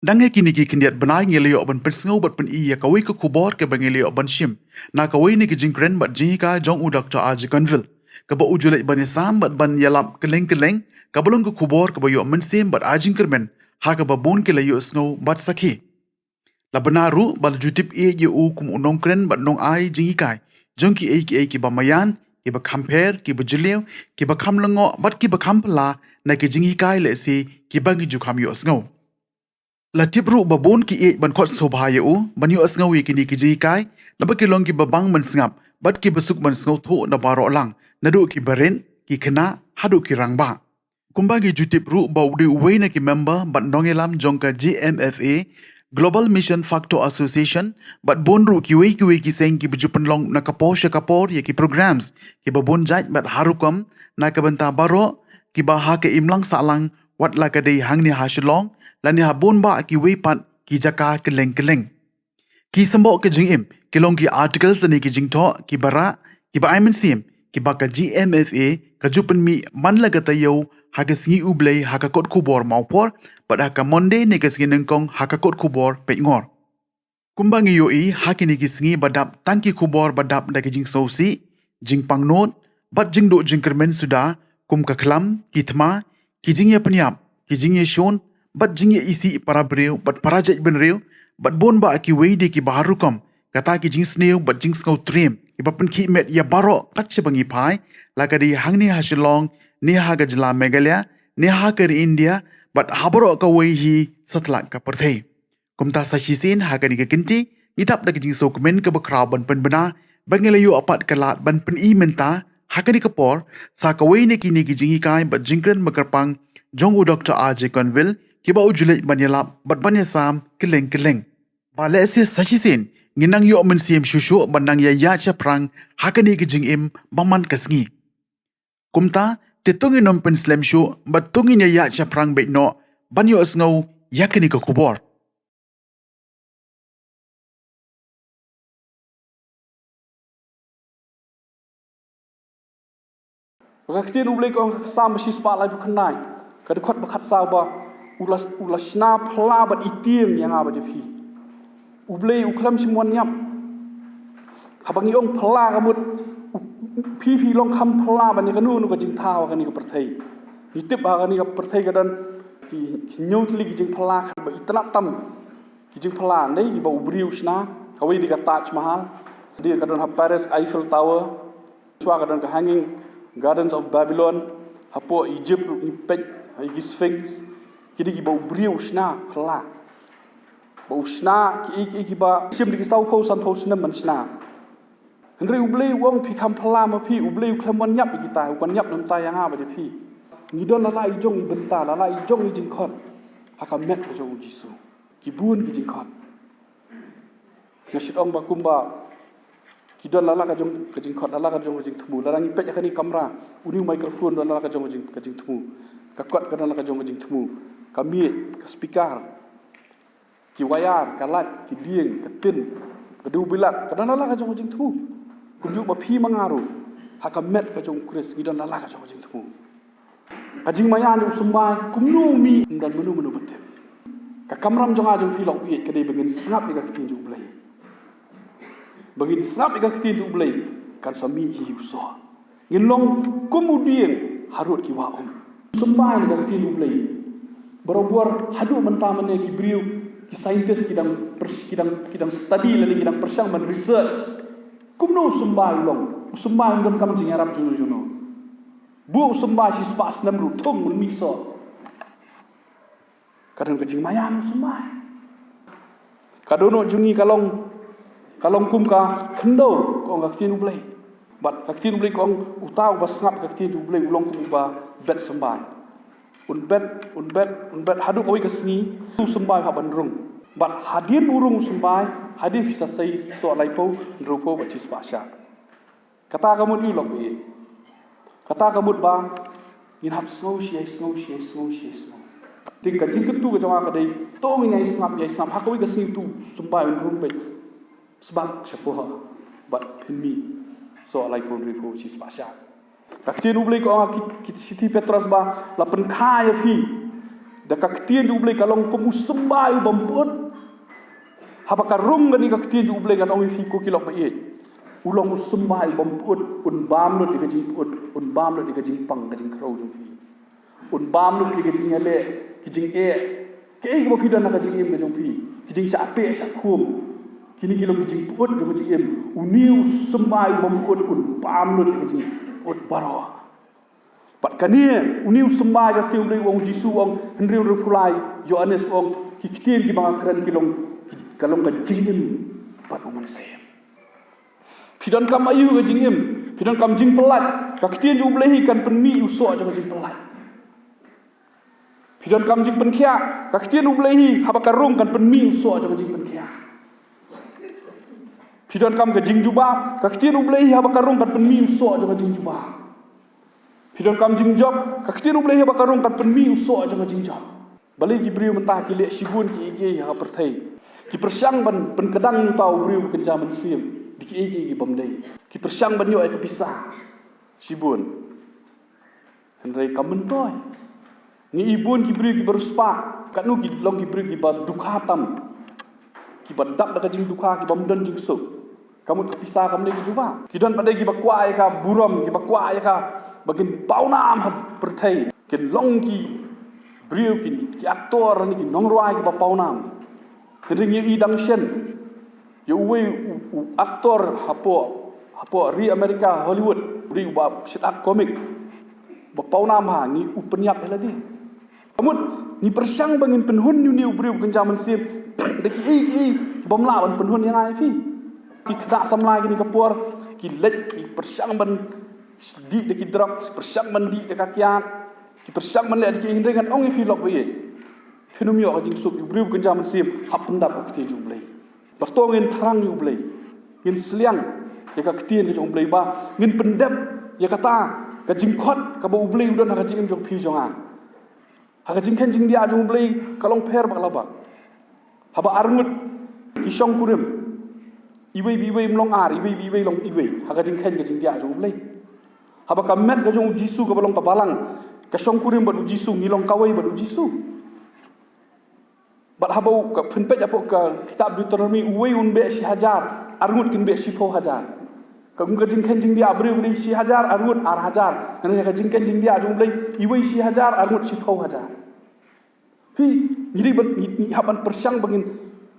Dange kini ki kindiat benai ngelio ban pensngau bat pen iya kawai ke kubor ke bangelio ban shim. Na kawai ni ki jingkren bat jika jong u Dr. Aji Conville. Ke ba ujulai ban sam bat ban yalam keleng ke belum ke kubor ke bayo mensim bat ajing kermen. Ha ke ba bon ke layo sngau bat sakhi. La benaru bal jutip e ye u kum unong kren bat nong ai jingikai. Jong ki ki ba mayan, ki ba kamper, ki ba julio, ki ba kam lengo bat ki ba kampla na ki jingikai le si ki bangi jukam yo sngau. La tip ru babon ki e ban khot so bhaya u ban yu asngau wi kini ki ji kai la ba ki long ki babang man sngap bat ki basuk man sngau tho na baro lang na du ki baren ki khna hadu ki rangba kumba gi jutip ru ba udi we na ki member ban nongelam jongka GMFA Global Mission Factor Association bat bon ru ki we ki seng ki bujupan long na kapor ye ki programs ki babon jaj bat harukom na ka banta baro ki ba ha ke imlang salang wat la ka dei hangni hasilong lani habon ba ki weipat ki jaka keleng ki sembo ke jingim ki long ki articles ni ki jingtho ki bara ki ba aimen sim ki ba ka GMFA ka jupen mi man la gata yo ha ka singi ublei ha ka kot kubor maupor pada ka monday ne ka singi nengkong ha ka kot kubor pe ngor kumbangi yo i ha ki ni ki singi badap tangki kubor badap da ki jing sausi jing pangnot bat jing do jing kermen suda kum ka klam ki thma ki jing ya pniap ki jing ye shon bat jing ye isi para breu bat parajaj ben reu bat bon ba ki weide ki baharu kom kata ki jing sneu bat jing skau trim ki bapen ki met ya baro kat bangi pai la ka di hangni hasilong ni ha ga jla megalia ni ha ka India bat habaro ka wei hi satla ka perthei kumta sashisin ha ka ni ka kinti ngidap da ki jing so komen ka bakraw ban pen bena bangelayu apat kalat ban pen I menta ha ka ni ka por sa ka wei ne ki ni ki jingi kai bat jingkren makarpang jong u Dr. Aji Conville ki ba ujulai banyalap bat banyasam keleng ba lesi sashisin nginang yo men sim shushu bandang ya chaprang hakani ki jingim baman kasngi kumta tetungi nom pen slam shu bat tungi ya chaprang be no banyo asngau yakini ka kubor Rakti rublik ong sam si spa lai bukhnai kad khot bakhat sa ba ulasna phla bat itieng yang aba de phi ublei uklam simwan yap habangi ong phla gamut phi long kham phla ban ni kanu nu ka jing thaw ka ni ka perthai hitip ha ka ni ka perthai ka dan ki nyotli ki jing phla khat ba itna tam ki jing phla nei ba ubri usna kawai di ka Taj Mahal di ka dan ha Paris Eiffel Tower chwa ka dan ka hanging Gardens of Babylon hapo Egypt impek igi Sphinx kidi ki ba ubri usna phla ba usna ki ba sim di ki sau pho san pho sna man sna Henry ublei wong pi kam phla ma phi ublei khlam wan nyap ki ta wan nyap nam ta yang ha ba de phi ni don la i jong i benta la i jong i jing khot ha ka met ko jong jisu ki bun ki jing khot nashit ong ba kumba ki don la ka jing khot la ka jong jing thumu la ngi pe ka ni kamera uni microphone don la ka jong jing thumu ka kot ka don la ka jong jing thumu ka mi ka speaker ki wayar ka lat ki dieng ka tin ka du bilat ka don la ka jong jing thumu kunjuk ba phi mangaru haka met ka jong kris gidan la ka jong jing thu ka jing maya ni usumba kumnu mi dan menu batte ka kamram jong a jong phi lok wi ka dei begin snap ni ka tin ju blai begin snap ni ka tin ju blai kan sami hi uso ngin long kumudien harut ki wa usumba ni ka tin ju blai berobor hadu menta mane ki briu ki scientist kidang study lagi kidang persang man research kumno usumbai long usumbai ngam kam jing arab juno bu usumbai si spas nam ru thong mun mi so kadang ka jing mayan usumbai kadono jungi kalong kum ka khndo ko ngak tin ublei bat ka tin ublei ko utaw ba snap ka tin ublei ulong kum ba bet sambai un bet hadu ko ka sngi usumbai ha bandrung bat hadir burung usumbai hadir bisa sai so lai po rupo ba chis pasha kata kamu ni lok ye kata kamu ba in hap snow ting ka jing tu ka jawa ka dei to mi ngai snap ha ko ka sing tu sumbai rum pe sebab sepo ha bat mi so lai po rupo chis pasha ka tin ublei ko ki city petros ba la pen kha ya phi Daka ketien ju ublei kalong pemusembah bampun. Haba karung gani ka ketien ju ublei kan ong fi ko kilok ba ye. Ulong usembah bampun un bam lo diga jing un bam lo diga jing pang ga jing krau ju fi. Un bam lo diga jing ele ki jing e. Ke ga fi dan ka jing em ga jong fi. Ki jing sa ape sa kum. Kini kilong ki jing put ju jing em. Uniu sembah bampun un bam lo diga jing ut barawa. Pat kania uniu sembah ga tiu ublei wong Jisu wong henriu refulai Yohanes wong ki ketien ki bang kran kilong kalong ka jing em pat oman se. Pidon kam ayu ka jing em, pidon kam jing pelat, ka ketien ju ublei kan penmi uso ja ka jing pelat. Pidon kam jing penkia, ka ketien ublei haba karung kan penmi uso ja ka jing penkia. Pidon kam ka jing jubah, ka ketien ublei haba karung kan penmi uso ja ka jing jubah. Pidon kam jing job, ka ketien ublei haba karung kan penmi uso ja ka jing job. Balai ki briu mentah ki lek sibun ki ige ha perthai. Ki persyang ban kedang nu tau briu kenja men sim. Di ki ige ki bamdai. Ki persyang ban yo ai kepisah. Sibun. Henrai kamen toy. Ni ibun ki briu ki beruspa. Kat nu ki long ki briu ki ba dukhatam. Ki ba dak da jing dukha ki bamdan jing suk. Kamu kepisah kamu ki juba. Ki don padai ki ba kwai ka buram ki ba kwai ka bagin paunam ha perthai. Kin long ki briu ki aktor ni ki nongroi ki ba paunam. Kering ye idang shen. Ye uwe aktor hapo ri Amerika Hollywood ri ba shitak komik. Ba paunam ha ni upenyak hela di. Kamu ni persyang bangin penhun ni briu kenjaman sip. Deki ki bomla ban penhun yang ai fi. Ki kena samla ki ni kapur ki lek ki persyang ban di deki drugs persyang ban di deka kiat. Ki persyang ban lek deki hindrengan ong fi lok baye. Fenomio ka jing sup ibriu kenjaman sim hap pendap ka ketien jublei. Bertongin terang jublei. Ngin seliang ya ka ketien ka jublei ba ngin pendap ya kata ka jing khot ka ba ublei udon ka jing jong pi jonga. Ha ka jing kan jing dia jublei kalong per ba laba. Haba arngut ki shong kurim. Iwei biwei mlong ar iwei biwei long iwei. Ha ka jing kan ka jing dia jublei. Haba ka met ka jong Jisu ka balong ka balang ka shong kurim ba du Jisu ngilong kawai ba du Jisu. Bat habau ka penpej apa ka kitab Deuteronomy uwe unbe si hajar arngut kin be si po hajar ka gung ka jing kan jing dia abre uri si hajar arngut ar hajar ngene ka jing kan jing dia jung blai iwe si hajar arngut si po hajar hi jadi ban ni haban persyang bangin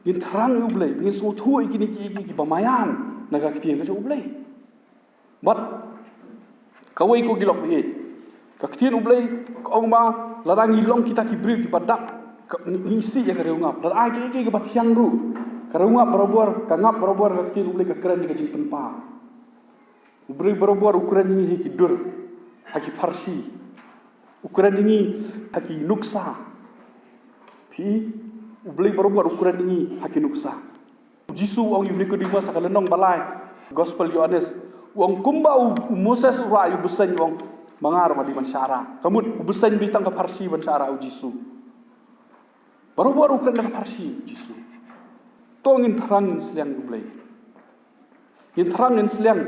gin terang u blai bangin so thu ikini ki bamayan naga ketien ka u blai bat kawai ko gilok be ka ketien u blai ong ma larangi long kita ki bri ki padak ngisi ya kareungap dan ai ke batiang ru kareungap barobor kangap barobor ka ketien ublei ka keren ni ka jing penpa ubrei barobor ukuran ni ki dur haki farsi ukuran ni haki nuksa pi ublei barobor ukuran ni haki nuksa Jisu ong yubli ko dima sakalenong balai gospel Yohanes wong kumba Moses ura yu besany wong mangar ma di masyara kamu besany bitang ka farsi masyara Jisu baru-baru kena parsi Jisu. Tongin terangin seliang ublei. Yin terangin seliang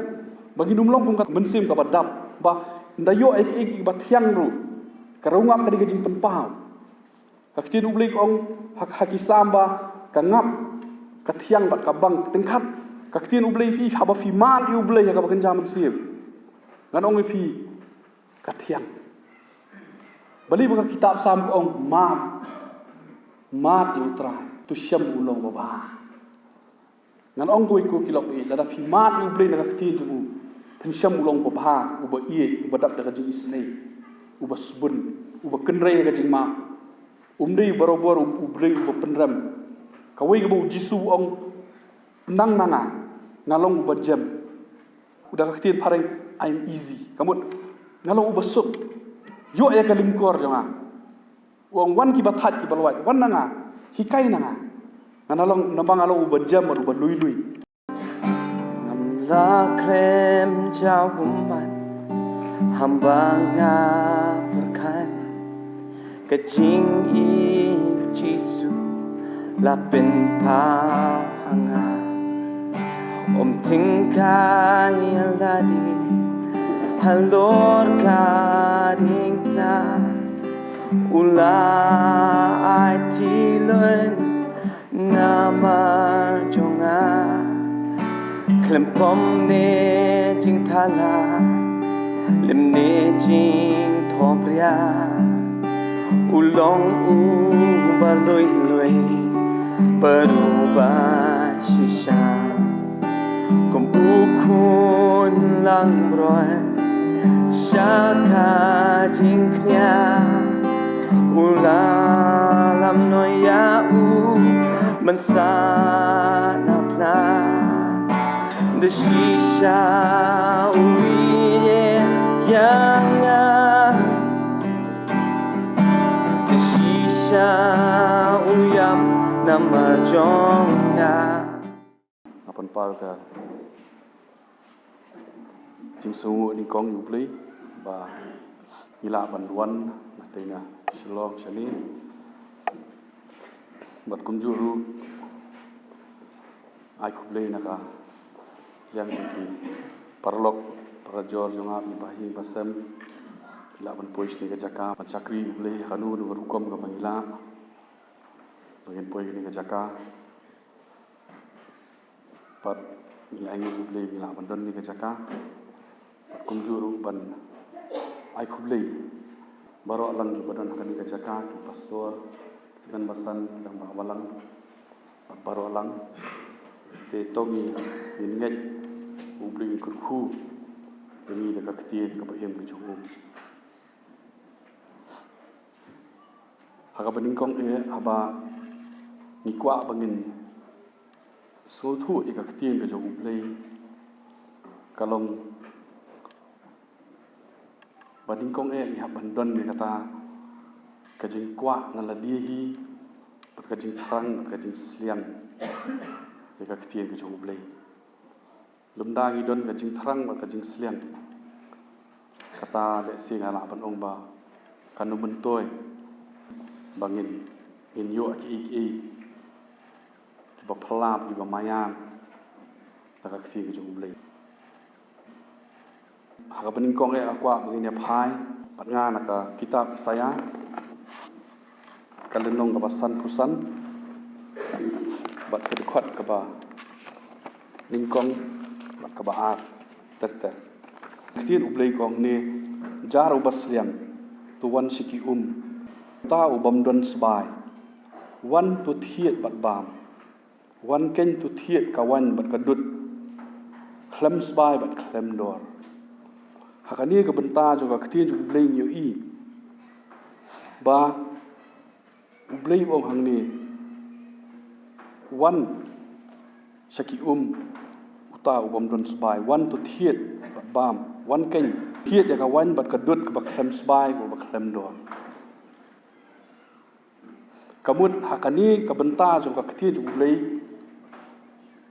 bagi numlong pun kat mensim ka badap ba ndayo ek batiang ru. Karungap ka digajing penpau. Haktin ublei ong haki samba kangap katiang bat kabang tingkat kaktin ublei fi haba fi mal ublei ka bakan jaman sir. Ngan ong fi katiang. Bali baka kitab sam ong mat utrai tu syam ulong baba ngan ong ko iko kilok e la fi mat u blei na khti ju pen syam ulong baba u ba ie u badap daga jing isnei u basbun u ba kenrei ga jing ma umdei barobor u blei u penram kawai ga bu Jisu ong nang nanga ngalong u ba jam u daga khti pareng I'm easy kamut ngalong u basuk yo ya kalingkor janga wong wan ki bathat ki balwat wan nanga hikai nanga nganalong nambang along ubajam adu balui namla krem jauman hambanga perkai kecing i Jisu lapin pahanga tingkai aladi halor kading na Ulai tilun nama jonga klem pom ne jing thala lem ne jing thobria ulong u baloi loi beruba shisha kum ukun lang broan shaka jingknya ulalam noya u mensana pla the shisha uye yanga the shisha uyam nama jonga Apan pal ka jing sungu ni kong yu play ba ila banduan natina shalom shani bat kumjuru ai kublay naka yang jiki parlok parajor jonga ibahi basem ila ban pois ni ka jaka ban chakri ublay kanu nu rukom ka bangila bagian pois ni ka jaka pat ni ai ublay ila ban don ni ka jaka bat kumjuru ban ai kublay baro alang ki badan kan ni ka jaka ki pastor dan basan dan bawalang baro alang te tomi in ngai ubli kurku demi de kaktien ka bayem ke jongu haga beningkong aba ni kwa bangin so thu e kaktien ke jongu play kalong beningkong ni habandon ni kata kajing kwa ngaladihi kajing terang kajing slian e kaktien ke jongu play lumdangi don kajing terang ba kajing slian kata de sing ala banong ba kanu mentoy bangin in yo ki ba phalap ki ba mayan ta kaksi ke jong blai ha bening kong akwa begini phai patnga naka kitab saya kalenong ka basan pusan bat ke khot ka ba ningkong bat ka ba ar ter ktin ublai kong ne jaru basliam tuan siki ta ubam don sbai wan tu thiet bat bam wan ken tu thiet kawan bat kadut klem sbai bat klem dor hakani ka benta jo ka ktin ju ublai yo i ba ublai bong hangni wan saki uta ubam don sbai wan tu thiet bat bam wan ken thiet ya kawan bat kadut ka bat klem sbai ba klem dor kamut hakani kabenta jo ka kthi ju ulei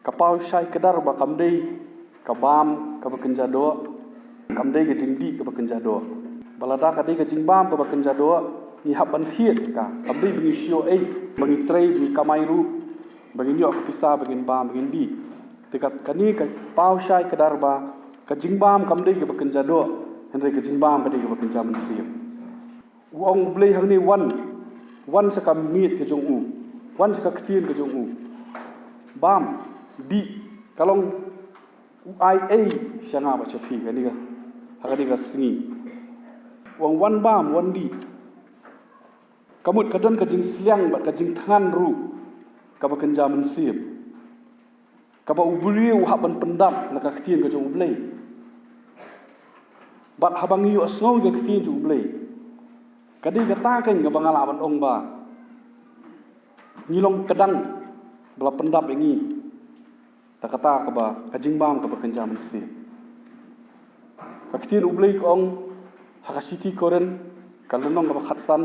kapau shai kedar ba kamdei kabam ka bakenja do kamdei ke jingdi ka bakenja do balada ka dei ka jingbam ka bakenja do ni haban thiet ka kamdei bingi sio bangi trei bi kamairu bangi nyo ka pisa bangin bam bangin di tekat kani ka pau shai kedar ba ka jingbam kamdei ka bakenja do henre ka jingbam ka dei ka bakenja mensim wong blei hangni wan saka miet ke jong u wan saka ktin ke jong u bam di kalong ia sanga ba chapi kani ga hakani ga singi wang wan bam wan di kamut kadon ka jing sliang bat ka jing than ru ka ba kenja mensip ka ba ubri u haban pendap na ka ktin ke jong ublei bat habangi yu asno ga ktin ju ublei kadi kata kan ga bangala ban ong ba ngilong kedang bela pendap ingi ta kata ka ba kajing bam ka ba kenja mensi kaktin ublei ko ong hakasiti koren kalonong ka ba khatsan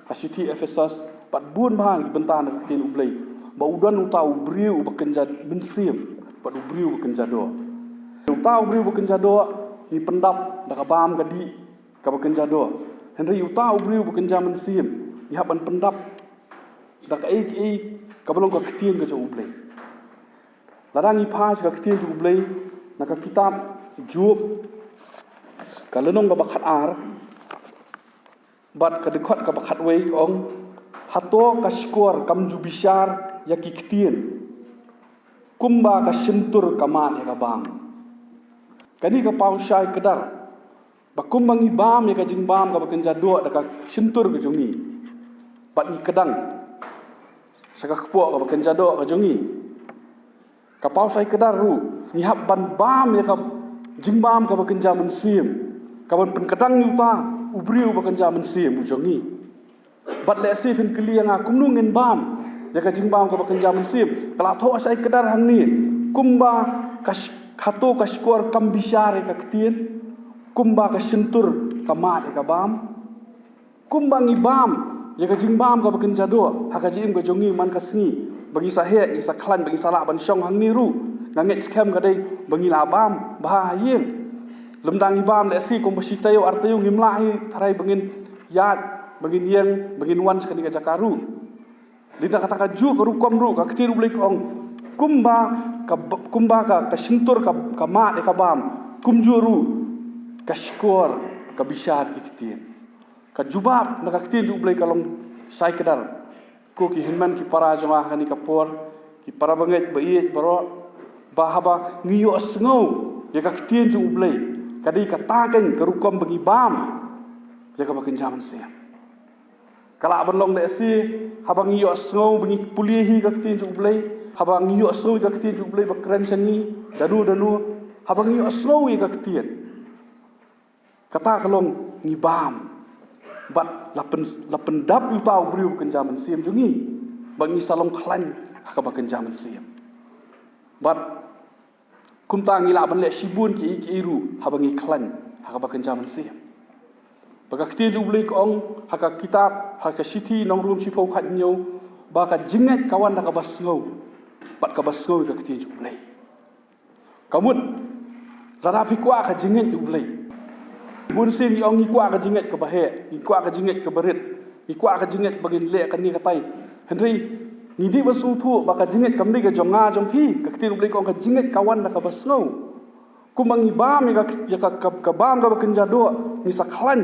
kasiti efesas pat bun bang bentan kaktin ublei ba udan uta ubriu ba kenja mensi pat ubriu ba kenja do uta ubriu ba kenja do ni pendap da ka bam gadi ka ba kenja do Henry uta ubriu bukan zaman sim. Ya ban pendap. Dak ai ka belum ka ktin ka ublei. Larang i phas ka ktin ka ublei na ka kitab Job. Kalenong ka bakhat ar. bat ka dekot ka bakhat wei ong hato ka skor kam ju bishar ya ki ktien kumba ka shintur kaman ya ka bang kani ka pau shai kedar ba kumbang ibam ya ka jingbam ka bakenja do da ka shintur ka jungi bat ni kedang saka kpo ka bakenja do ka jungi ka pau shai kedar ru ni hab ban bam ya ka jingbam ka bakenja mensim kawan penkadang yuta ubriu bakenja mensim bujongi bat le si fin klianga kumnu ngin bam ya ka jingbam ka bakenja mensim kala tho sai kedar hang ni kumba khato ka skor kam bishare ka ktien kumba ka shintur ka mat ka bam kumba ngi bam ya ka jingbam ka bakenja do ha ka jim ka jongi man ka sngi bagi sa he sa khlan bagi sala ban shong hang ni ru nganget scam ka dei bagi la bam bah yeng lemdang ibam le si kom basitayo artayo ngimlahi tharai bangin yat bangin yeng bangin wan sekali ka jakaru dina kata ka ju ka rukom ru ka ktir blik ong kumba ka shintur ka ma de ka bam kumjuru ka skor ka bishar ki ktir ka jubab na ka ktir ju blik kalong sai kedar ko ki hinman ki para jama kani ka por ki para banget bait baro bahaba ngiyo asngau ya ka ktir ju blik kadi katakan kerukom bagi bam ya ka bakin jaman siam kala abalong le si habang iyo asngau bagi pulihi ka ktin ju blai habang iyo asngau ka ktin ju blai bakran sani danu habang iyo asngau ka ktin kata kalong ni bam bat lapen dap yu tau briu bakin jaman siam jungi bangi salong khlan ka bakin jaman siam bat kumtang ila ban le sibun ki iru habangi khlan haka bakan jaman siam baka kti ju blik ong haka kitab haka siti nong room si phau khat nyo baka jingat kawan ka basngau bat ka basngau ka kti ju blai kamut rada phi kwa ka jingat ju blai bun sin ong ni kwa ka jingat ka bahe ni kwa ka jingat ka barit ni kwa ka jingat bagin le kan ni ka tai henry ni di basu thu baka jinget kamni ka jonga jongpi ka ktir blik ong ka jinget kawan na ka basno kumangi bam ya ka bam ka bakenja do ni saklan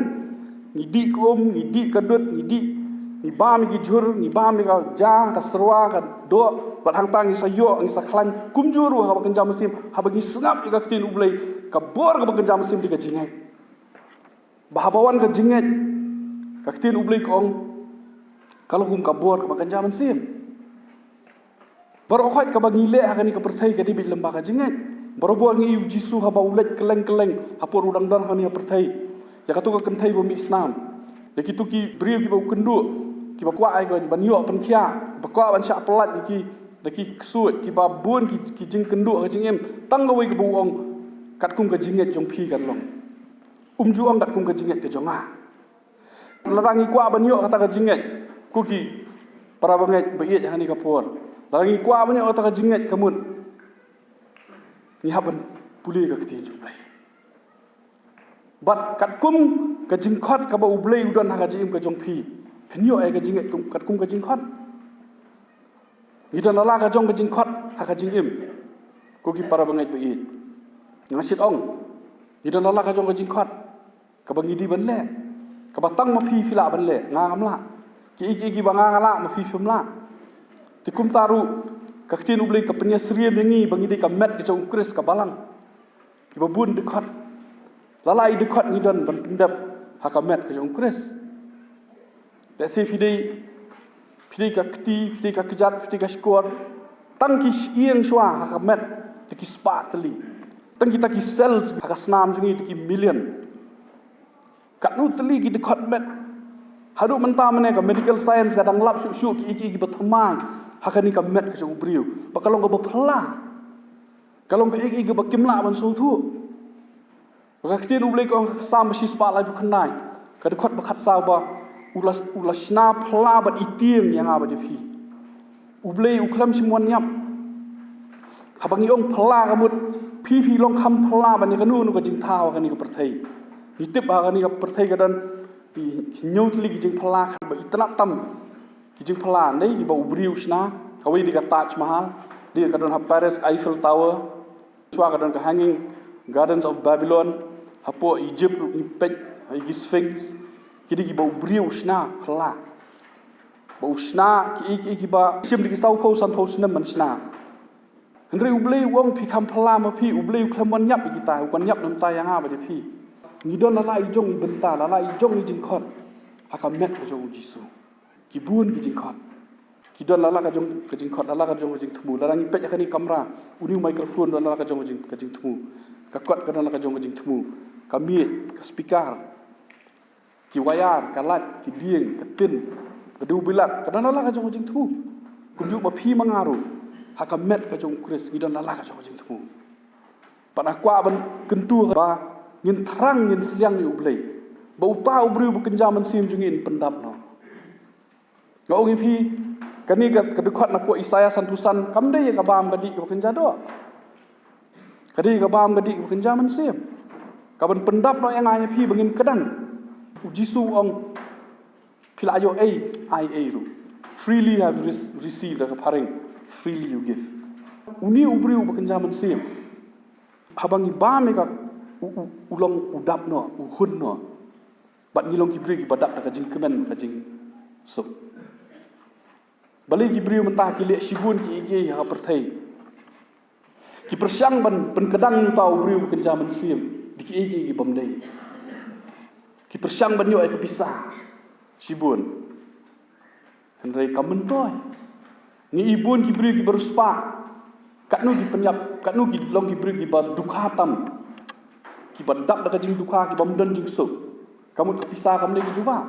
ni di kom ni di kadut ni bam ki jur ni bam ka ja ka serwa ka do bat hang tang ni sayo ni saklan kumjuru ha bakenja musim ha bagi sengap ka ktir ublai ka bor ka bakenja musim di ka jinget bahabawan ka jinget ka ktir ublai ong kalau hum ka bor ka bakenja musim baru khot ka bagi le hakani ka perthai ka dibit lembah ka jinget baru buat ngi jisu ha ba ulet keleng hapur udang dan hani perthai ya ka tu ka kenthai bo mi islam ya ki tu ki briu ki ba kendu ki ba kwa ai ka ban yo pen khia ba kwa ban sha pelat ki ksut ki ba bun ki jing kendu ka jingem tang gawai ka bu ong kat kum ka jinget jong phi kan long ju ong kat kum ka jinget ka jonga larangi kwa ban yo kata ka jinget ku ki para banget bait hani ka por lagi kwa banyak otak jinget kamun ni haban pulih ka ktin jublai bat kat kum ka jingkhot ka ba ublai udon ha ka jim ka jongphi penyo ai ka jinget kum kat kum ka jingkhot gidan la ka jong ka jingkhot ha ka jingim ko ki para bangai bait ngasit ong gidan la ka jong ka jingkhot ka bangi di ban le ka batang ma phi phila ban le nga ngam la ki ba nga ngala ma phi phim la tikum taru kaktin ublai ka penya sriam yangi bangi de ka met ka jong kris ka balang ki babun dekat lalai dekat ni dan ban pendap ha ka met ka jong kris le se fidei ka kti fidei ka kejat fidei ka skor tang ki ieng shwa ha ka met ki sparkly tang kita ki cells ha ka snam jungi ki million kat nu teli ki dekat met hadu menta mene ka medical science ka dang lap shu ki bathamai hakani ka met ka ubriu bakalong ka bapla kalong ka iki ba kimla ban so thu ba ktin ublai ko sam shi spa lai bu khnai ka de khot ba khat sa ba ulasna phla ba itieng yang aba de phi ublai ukhlam simwan nyap habangi ong phla ka mut phi long kham phla ba ni ka nu ka jing thaw ka ni ka perthai ni tip ba ka ni ka perthai ka dan ki nyotli ki jing phla ka ba itna tam kijing phala nei ki ba ubriu sna kawai di ka Taj Mahal di ka don ha Paris Eiffel Tower chwa ka don ka Hanging Gardens of Babylon hapo Egypt ni pet ai ki Sphinx Kini ki bau beriu sna pela. Bau sna ki ba sim di sau kau san thau sna man sna. Hendri ublei wong pi kam pela ma pi ublei klamon nyap ki ta ukon nyap nam ta yang ha ba de pi. Ni don la lai jong i benta la lai jong i jingkot. Haka met ka jong Jisu. Ki bun ki jingkot. Ki don la ka jong ka jingkot la ka jong jing thumu la ngi pet ka ni kamera uni microphone don la ka jong ka jing thumu. Ka kot ka don la ka jong jing thumu. Ka mic ka speaker. Ki wayar ka lat ki dieng ka tin ka du bilat ka don la ka jong jing thumu. Kunjuk ma pi mangaru. Haka met ka jong Chris ki don la ka jong jing thumu. Pana kwa ban kentu ba ngin terang ngin seliang ni ublei. Bau tahu beriu bekenjaman sim jungin pendap no. Ngau ngi pi kani ka kedekot na ko Isaya santusan kamde ya kabam gadi ka bekenja do. Kadi ka bam gadi ka bekenjaman sim. Kaban pendap no yang aya pi bengin kedan. Jisu ong pilayo ai ru. Freely have received ka paring, freely you give. Uni ubriu bekenjaman sim. Habangi bame ka ulong udap no, uhun no. Bat ngilong kibri ki badak ka jing kemen ka jing sup. Balik kibri mentah ki lek sibun ki ige ha perthai. Ki persyang ban kedang tau bri kenjaman sim di ki ige ki bamdai. Ki persyang ban yo ai kepisah sibun. Hendrai kamentoy. Ni ibun ki bri ki beruspa. Katnu ki penyap, katnu ki long ki bri ki ba dukhatam. Ki badak ka jing dukha ki bamdan jing sup. Kamu kepisah kamu lagi cuba.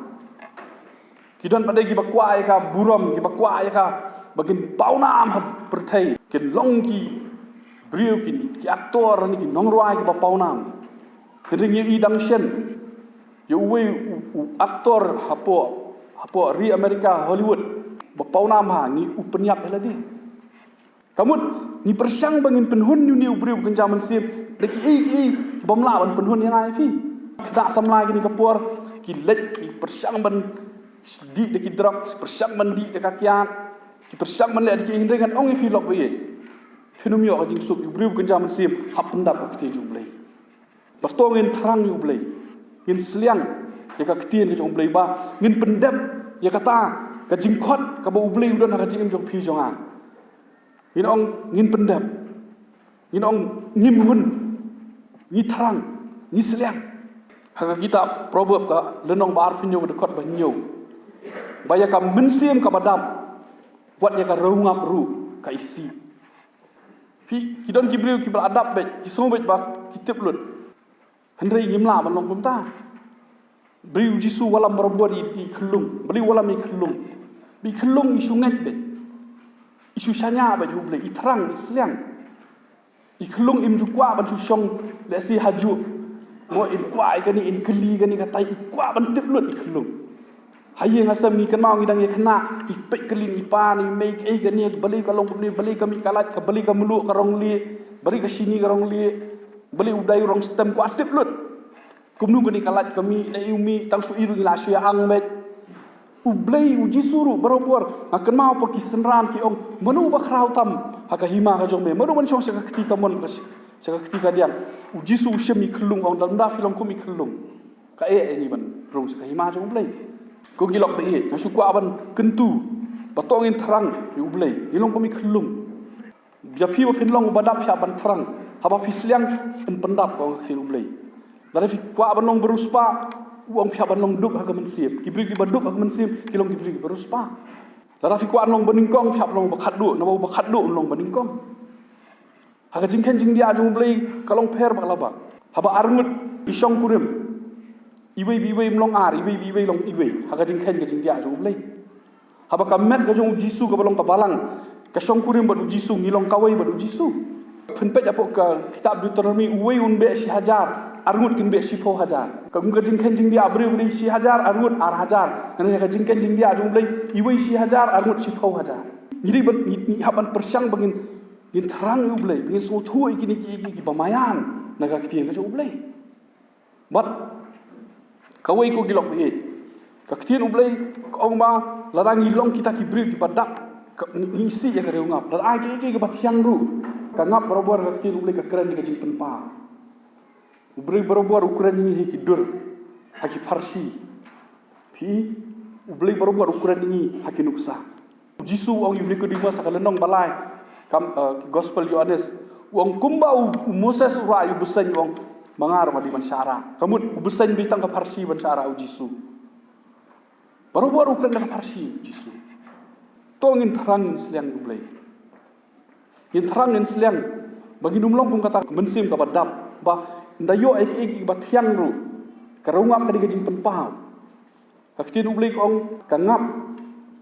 Kidan pada kita kuai ka buram, kita kuai ka bagin paunam ha perthai. Kin long ki beriu ki aktor ni ki nongruai ki paunam. Ring ye idang shen. Ye uwe aktor hapo ri Amerika Hollywood. Paunam ha ni upenyap hela di. Kamu ni persyang bangin penhun ni beriu kenjaman sip. Deki ki bamlawan penhun yang ai pi. Tak samla gini kapur ki lek ki persyang ban di de ki drop persyang ban di de kakian ki persyang ban lek ki hindrengan ong fi lok ye phenum yo jing sup yu briu kenjam sim hap pendap ki jublei batongin terang yu blei ngin seliang ya ka ktien ki jublei ba ngin pendap ya kata ka jingkhot ka ba ublei udon ka jing jong pi jonga ngin ong ngin pendap ngin ong ngim hun ni terang ni seliang. Haka kita proverb ka lenong bar pinyo dekot banyo. Baya ka mensim ka badam. Wat ya ka raungap ru ka isi. Pi kidon kibriu ki beradab bet ki sombet ba kitip lut. Hendrai ngimla ban long pemta. Beriu Jisu walam berbuat di kelung. Beli walam di kelung. Di kelung isu nget bet. Isu syanya bet huble i terang isliang. I kelung im jukwa ban susong lesi haju. Mo in kuai kani in keli kani katai ikwa ban tip lut iklung haye ngasam ni kan mau ngidang ye kena ipek kelin ipa ni make kani beli kalong beli kami kalat ka beli ka mulu ka rong li beri ka sini ka rong li beli udai rong stem ku atip lut kumnu kani kalat kami na iumi tang su iru ngila su ya ang met ublei uji suru barobor akan mau paki senran ki ong manu ba krau tam haka hima ka jong me manu ban chong sa ketika mon saka ketika diang uji su shemi kelung ong dalam dah film kumi kelung ka ini ban rong saka hima jong blei ko gilok be na su kwa ban kentu batongin terang yu blei ilong kumi kelung bia pi ba finlong badap sya ban terang haba fisliang en pendap ko khil blei dari fi kwa ban long beruspa uang pihak ban long duk ha mensip kibri ki baduk ha mensip kilong kibri ki beruspa dari fi kwa long beningkong pihak long bakat du na ba bakat du long beningkong haka jingken jing dia jung blei kalong per baklaba haba arngut isong purim iwei mlong ar iwei long iwei haka jingken ke jing dia jung blei haba kamet ka jung Jisu ka balong ka balang ka song purim badu Jisu ngilong kawai badu Jisu penpet apok ka kitab Deuteronomy uwei unbe si hajar arngut kin be si po hajar ka jingken jing dia bri si hajar arngut ar hajar ngene ka jingken jing dia jung blei iwei si hajar arngut si po hajar jadi ni haban persyang bangin gin terang ublei bingin so thu ikini ki bamayan naga kitien ka ublei bat kawai ko gilok be ka kitien ublei ong ma larang ilong kita ki bri ki badak ngisi ya ka reungap lar ai ki batiang ru ka ngap barobor ka kitien ublei ka keren ka jing penpa ublei barobor ukuran ni ki dur haki farsi Pi ublei baru buat ukuran ini hakin uksa. Jisu ong yubli kedima sakalenong balai kam gospel Yohanes wong kumba Moses ura yu besan wong mangar madi bansyara. Kamu besan bitang ke Parsi bansyara u Jisu. Baru buat ukuran ke Parsi Jisu. Tongin terangin seliang ublei. Yin terangin seliang bagi numlong pun kata mensim ke badap bah ndayo ek batiang ru karungap kadi gajing penpau. Kaktin ublei ong kangap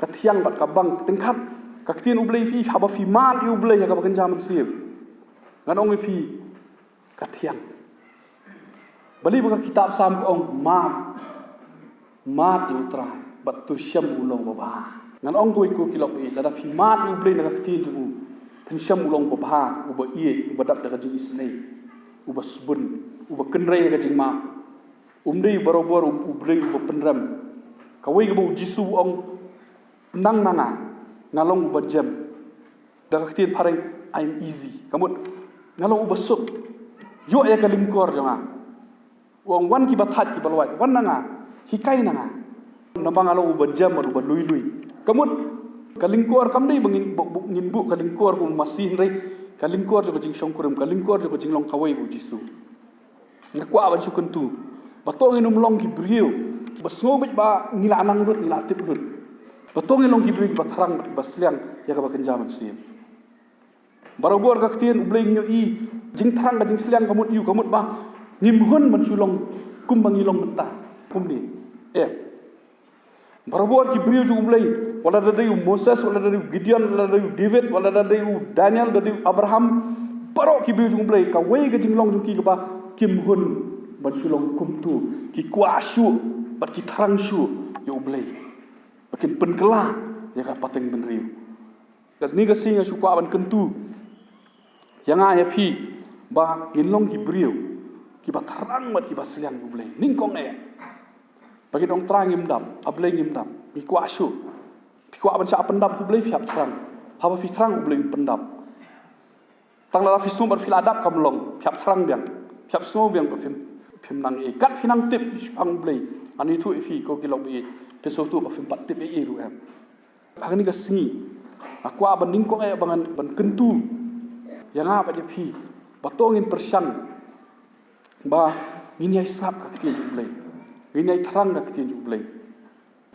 katiang bat kabang tingkat kaktin ublei fi haba fi mal i ublei ka bakan jaman sir ngan ong fi katiang bali baka kitab sam ong mat i utrai bat tu syam ulong baba ngan ong ko kilok i lada fi mat i ublei na kaktin ju pen syam ulong baba uba ie uba dap daga jing isnei uba subun uba kenrei ka jing ma umdei barobor ublei uba penram kawai ka Jisu ong nang nanga ngalong uba jam dah kaktin pareng I'm easy kamut ngalong uba sup yo ya kalingkor jonga wong wan ki bathat ki balwat wan nanga hikai nanga nambang ngalong uba jam uba lui kamut kalingkor kamdei bengin bu kalingkor ku masih rei kalingkor jo jing songkurum kalingkor jo jing long kawai u Jisu ngakwa ban sukuntu batong inum long ki brio basngobit ba ngila anang rut ngila tip rut batong ilong kibri ba tharang basliang ya ka bakan jaman sim barobor kaktin ublei nyo i jing tharang ka jing sliang kamut yu kamut ba ngimhun man sulong kumbang ilong benta kumni barobor kibri ju ublei wala dadai Moses wala dadai Gideon wala dadai David wala dadai Daniel dadai Abraham baro kibri ju ublei ka wei ka jing long ju ki ka ba kimhun man sulong kumtu ki kuasu bat ki tharang su yo ublei makin penkela ya ka pateng benriu gas ni gasing su kwa ban kentu yang ya pi ba ginlong ki brio ki ba tharang mat ki ba seliang ublei ningkong bagi dong terang imdam ablei imdam mi kwa su pi kwa ban sa pendam ublei fiap terang haba fi terang ublei pendam tang la fi sum bar fil adab kamlong fiap terang biang fiap smo biang ba fim nang kat finang tip ang ublei ani tu fi ko kilok pesotu ba fimpat tip ru agni ka singi akwa ban ningkong bangan ban kentu yang apa dia pi batongin persan ba ngini ai sap ka ktin jublei ngini ai tharang ka ktin jublei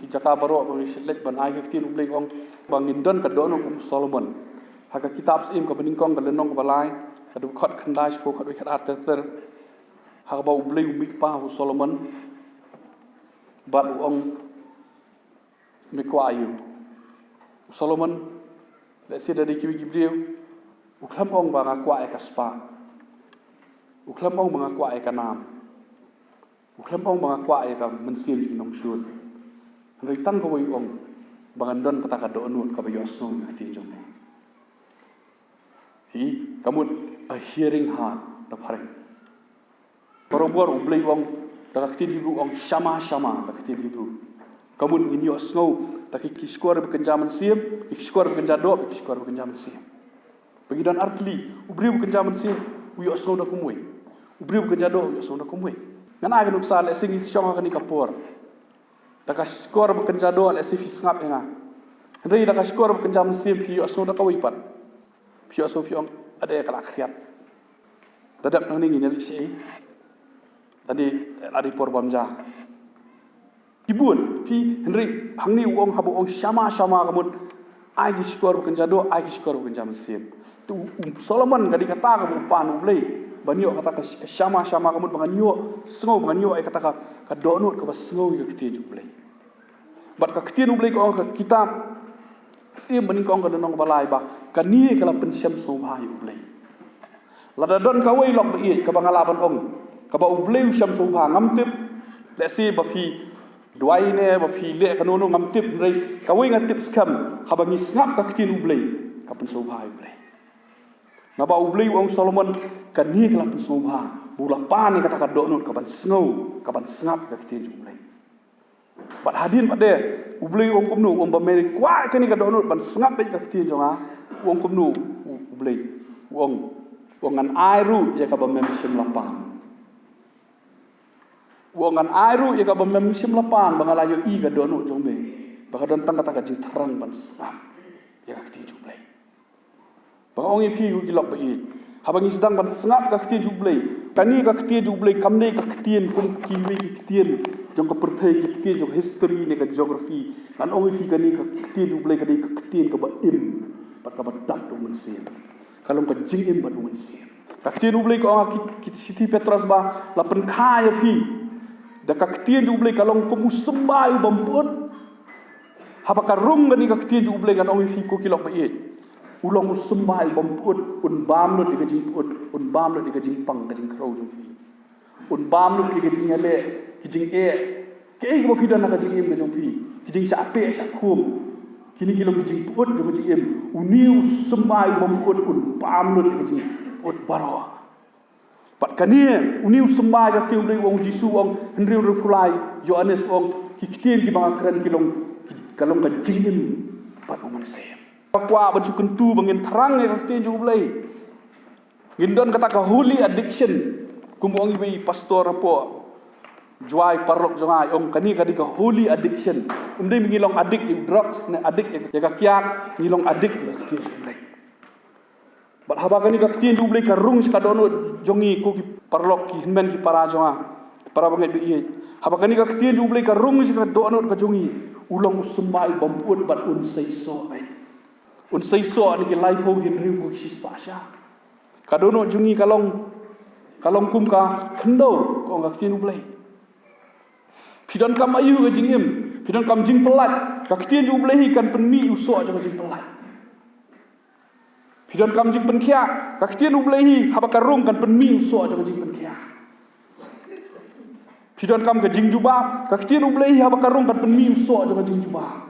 ki jaka baro ba selek ban ai ka ktin jublei ong bangin don ka dono kum Solomon haka kitab sim ka beningkong ka lenong ka balai ka du khot khandai spo ka du khat arter haka ba ublei umi pa Solomon bat ong mikwa ayu Solomon lesi dari kibi kibriu uklam ong banga kwa kaspa uklam ong banga kwa kanam uklam ong banga kwa ka mensil inong syul ndai tang ko wi ong bangandon kata ka donut ka bayo asung ati jong hi kamut a hearing heart da pareng barobor ublei ong da ktin hibru ong shama da ktin hibru kamun ngin yo snow taki kiskor bekenjaman sim kiskor bekenja do kiskor bekenjaman sim bagi dan artli ubri bekenjaman sim uyo snow da kumwe ubri bekenja do uyo snow da kumwe ngana ga nuk sal sing syong ka ni kapor da kiskor bekenja do le si fisngap nga ndai da kiskor bekenjaman sim pi yo snow da kawi pat pi yo snow pi ong ada kala khiat dadap nang ni ngin si tadi adi porbamja ibun fi henry hangni wong habu ong shama kamut ai gi skor bukan jado ai gi skor bukan jaman sim tu Solomon gadi kata ka pan ublei banyo kata ka shama kamut bangan yo sngo bangan yo ai kata ka donut ka sngo yo kiti jublei bat ka kiti ublei ko ka kitab sim baning ko ka donong balai ba kani kala pensiam so bhai ublei lada don ka wei lok ba i ka bangalaban ong ka ba ublei syam so bha ngam tip le si ba fi duai ne ba fi le kanono ngam tip rei kawai ngat tip skam habangi snap ka ktin ublei ka pen so bhai ublei na ba ublei ong Solomon kan ni kala pen so bha bula pan kata ka donut ka ban snow ka ban snap ka ktin ublei bat hadin pade ublei ong kumnu ong ba meri kwa kani ka donut ban snap ka ktin jonga ong kumnu ublei ong ngan ai ru ya ka ba mem sim lapang Wongan airu ya ka bamem sim lapan bangalayo I ka dono jombe. Baka don tang kata ka jing terang ban sam. Ya ka ti jublai. Bang ongi phi ku kilok ba I. Habang isdang ban sengap ka ti jublai. Kani ka ti jublai kamne ka tien kum kiwi ki tien jong ka perthai ki tien jong history ne ka geography. Kan ongi phi kani ka ti jublai ka ka tien ka ba im. Pat ka ba dak do men sim. Kalau ka jing im ba do men sim. Ka ti jublai ko ki Siti Petrus ba la pen kha ya phi. Da ka ti jublai kalong ko musembah bampun. Habaka rum gani ka ti jublai kan ongi phi ko kilok ba I. Ulang usembah bamput un bam lo diga jing put un bam lo diga jing pang ka jing krau jong pi un bam lo diga jing ale ki jing e ke e bo pidan ka jing em ka jong pi ki jing sa ape sa khum kini kilo ki jing put jong jing em uni usembah bamput un bam lo diga jing put baro pat kani uni usembah ka ti ulai wong Jisu wong Henry Rufulai Yohanes wong ki kitien ki bang kran kilong kalong ka jing em pat man se Pakwa baju kentu bangin terang ya kakti jublai. Gindon kata ka holy addiction. Kumbongi bi pastor po. Juai parok jangai ong kani kadi ka holy addiction. Umdai mengilong adik drugs ne adik ya kakiat ngilong adik kakti jublai. Bat haba kani kakti jublai ka rung skadono jongi ku ki parlok ki hinben ki para jonga. Para banget bi iet. Haba kani kakti jublai ka rung skadono ka jongi. Ulang usembah bampun bat unsai so ai. Un sai so ni ke life ho hin riu ko sis pasha kadono jungi kalong kum ka khendo ko ngak tin ublai pidon kam ayu ga jingim pidon kam jing pelat ka ktin ju ublai kan penmi uso ja jing pelat pidon kam jing penkhia ka ktin ublai haba karung kan penmi uso ja jing penkhia pidon kam ga jing juba ka ktin ublai haba karung kan penmi uso ja jing juba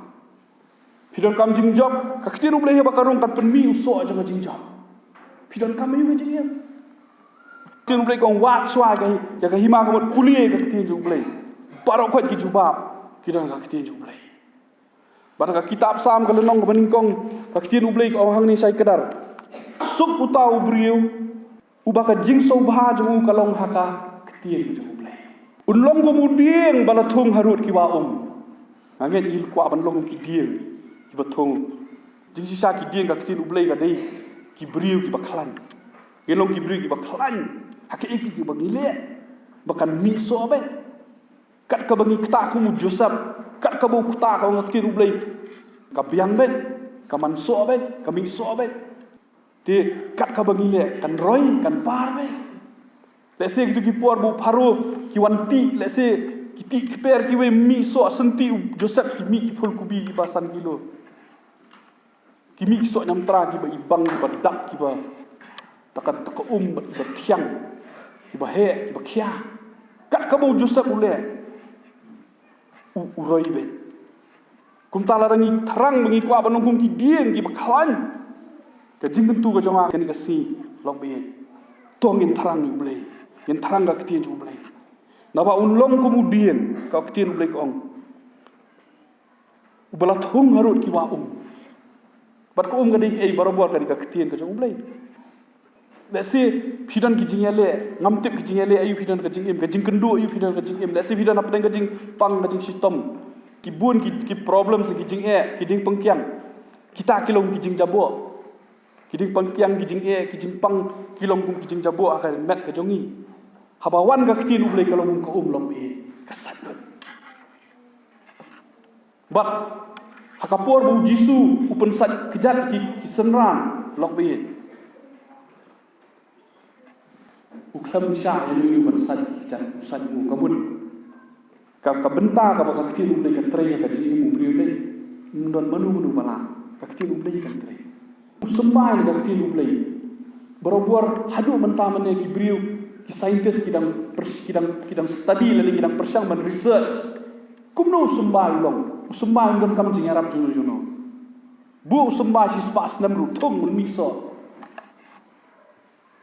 Pidon kam jing job, kaktiru boleh bakarung kat penmi usok aja jing job. Pidon kam ayu jing ya. Kaktiru boleh kong wat swa ga ya ka hima kamot kuliah kaktiru boleh. Barok kot ki jubab, kidon kaktiru boleh. Barang kitab sam kalenong baning kong kaktiru boleh ko hang ni sai kedar. Sup utau briu ubaka jing so bha jung kalong haka kaktiru boleh. Unlong kemudian balatung harut ki wa Angen il kwa ban long ki dieng. Ki batong jing sisa ki dieng ka kitin ublei ka dei ki briu ki baklan gelong ki briu ki baklan hake iki ki bagile bakan mi so be kat ka bangi kta ku mu Joseph kat ka bu kta ka ngaktin ublei ka biang be ka man so be ka mi so be te kat ka bagile kan roy kan par be lese gitu ki por bu paro ki wanti lese ki ti per ki we mi so senti Joseph ki mi ki phul kubi ki basan kilo Kimi kisok nyam tra kiba ibang kiba dak kiba takan taka kiba tiang kiba he kiba kia kat kamu Joseph ule uroi be kum tala rangi terang bengi kwa banung ki dieng kiba klan ka jing tentu ka jonga kani ka si lok be tong in terang ni ule in terang ka ketien ju ule naba unlong kemudian ka ketien ule ko ong ubalat hung harut kiwa Bat ko gadi ai barabor kadi ka ketien ka jong blai. Lese pidan ki jingele ngamtip ki jingele ayu pidan ka jingem ka jing kendu ayu pidan ka jingem lese pidan apa ka jing pang ka jing sistem ki bun ki problem ki jing ki ding pengkiang kita kilong ki jing jabo ki ding pengkiang ki jing ki jing pang kilong kum ki jing jabo akal met ka jongi habawan ka ketien blai kalong ka long kasat bat Hakapor bu Jisu upen sat kejat ki senran lok be uklam sya yang upen sat kejat sat mu kabun ka benta ka ba kiti lu ka tre ka ji mu bri le ndon manu bala ka kiti lu ka tre usembah ni ka kiti lu berobor hadu menta mane ki bri ki scientist kidang study le kidang persang man research kumno usembah long usembah don kam jing arab juno bu usembah si spas nam ru thong mun mi so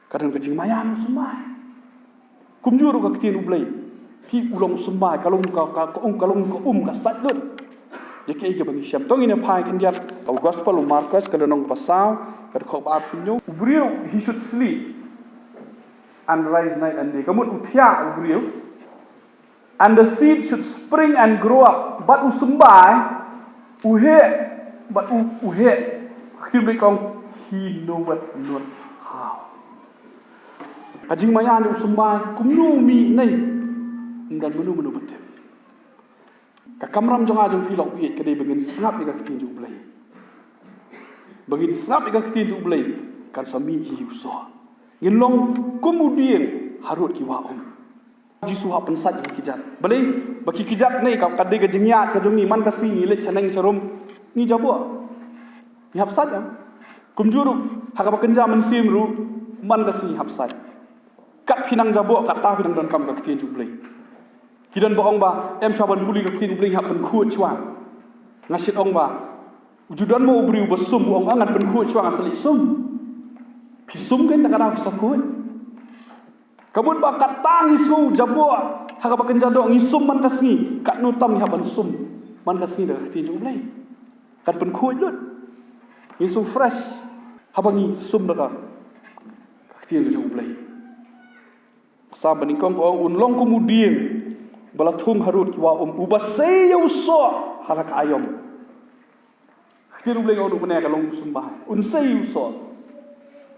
kadang kajing mayan usembah kumjuru ka ketien ublai ki ulong usembah kalong ka sat lut ya ke ke bagi syam tong ina pai kan dia ka gospel Markus kalonong pasau ka ko ba pinyo ubriu he should sleep and rise night and day kamut uthia ubriu and the seed should spring and grow up. But usumbai, but he knoweth not how. Kajing mayan usumbai, kumnu mi nay, dan menu betul. Kakamram jong ajong pilok biet kadai begin snap ika ketin jublay. Begin snap ika ketin jublay kan sami hiuso. Ngin long kemudian harut kiwa Jisu hak pensat yang kijat. Balai bagi kijat ni kau kadai ke jengiat ke jong ni man kasi ni lek caneng serum ni jabo. Ni hapsat ya. Kumjuru hak apa kenja mensim ru man kasi hapsat. Kat pinang jabo kat ta pinang don kam ka ketin jublay. Kidan ba ong ba em saban puli ka ketin jublay hak pen kuat chuang. Ngasit ong ba ujudan mo ubri ubasum ong angan pen kuat chuang asali sum. Pisum kan tak ada pisah kuat. Kabut bakat tang isu jabo hak apa kenja do ngisum man kasni kat nutam ni haban sum man kasni dah ketin jublay. Kat pen kuat lut. Isu fresh habangi sum dah ketin jublay. Saban ni kong unlong kemudian balatung harut kiwa ubasay uso halak ayom. Ketin jublay kau duk benar kalau sembah unsay uso.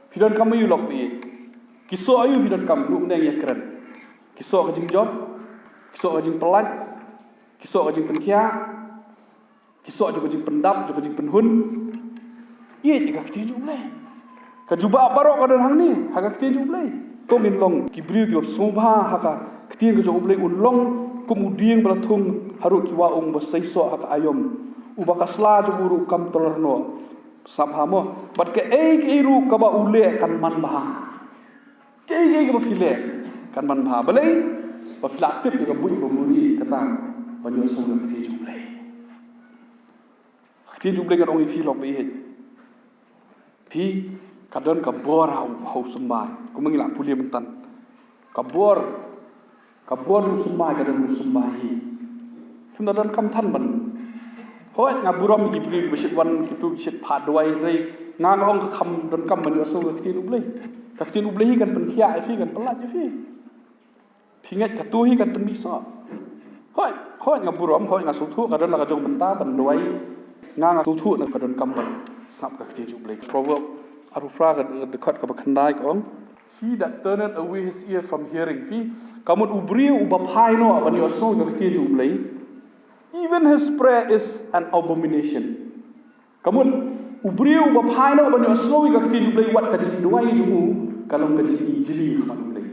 Fidan kamu yulok bi. Kisah ayu fidan kamu duk benar yang keren. Kisah kajing job, kisah kajing pelat, kisah kajing penkia, kisah juga kajing pendap, juga kajing penhun. Iya jika ketin jublay. Kajuba barok kadan hang ni, hak ketin jublay. To min long kibriu ki sobha haka ketin ke jublay unlong kemudian balatung harut kiwa basai so hak ayom. Ubakasla juburu kam tolerno. Sabhamo, but ke ru kaba ule kan man bah. Ke kaba file kan man bah. Balai, ba filaktif ka bui bumuri kata banyo so ke jublay. Ke jublay kan ongi filok be het. Ti kadon ka bor hau sembah. Ku mengilak puli mentan. Kabor sembah kadon sembah hi. Tunda dan kam tan ban. Hoi ngaburam gibri besit wan kitu besit padwai rei ngang ong kham don kam mani aso ketin ublay kan penkia fi kan pelat fi pingat katuhi kan penmiso hoi ngaburam hoi ngasutu kadon la kajong benta bandwai ngang ngasutu na kadon kam ban sap ka ketin ublay proverb arufra kan dekat ka bakhandai ong he that turneth away his ear from hearing fi kamun ubri ubapai no bani aso ketin ublay. Even his prayer is an abomination. Kamun ubriu bapai no banyo asnowi ka ketin jublay wat ka jingduai jumu kalong ka jingi jili ka jublay.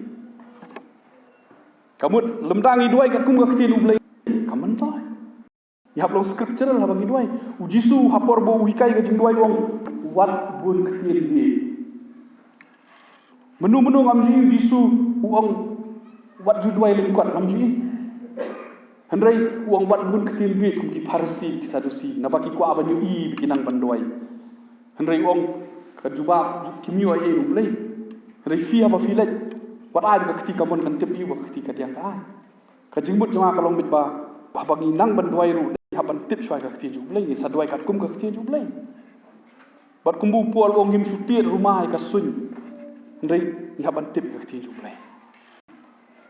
Kamun lemdangi duai ka kum ka ketin jublay. Kamun toy. Yap long scriptural habangi duai. Ujisu hapor bo wikai ka jingduai wong wat bun ketin di. Menu ngamji ujisu uong wat juduai lingkot ngamji. Hendrai uang buat bun ketin duit kumki parsi kisadusi nabaki ku abanyu i bikinang bandoi. Hendrai uang kejubab kimio ai nublai. Hendrai fi apa filet wat ai ka ketika mon kan tip yu ba ketika diang ka ai. Kajimbut jonga kalong bit ba habangi nang bandoi ru haban tip swai ka ketin jublai ni sadwai kat kum ka ketin jublai. Bat kumbu pual uang him sutir rumah ai ka sun. Hendrai ni haban tip ka ketin jublai.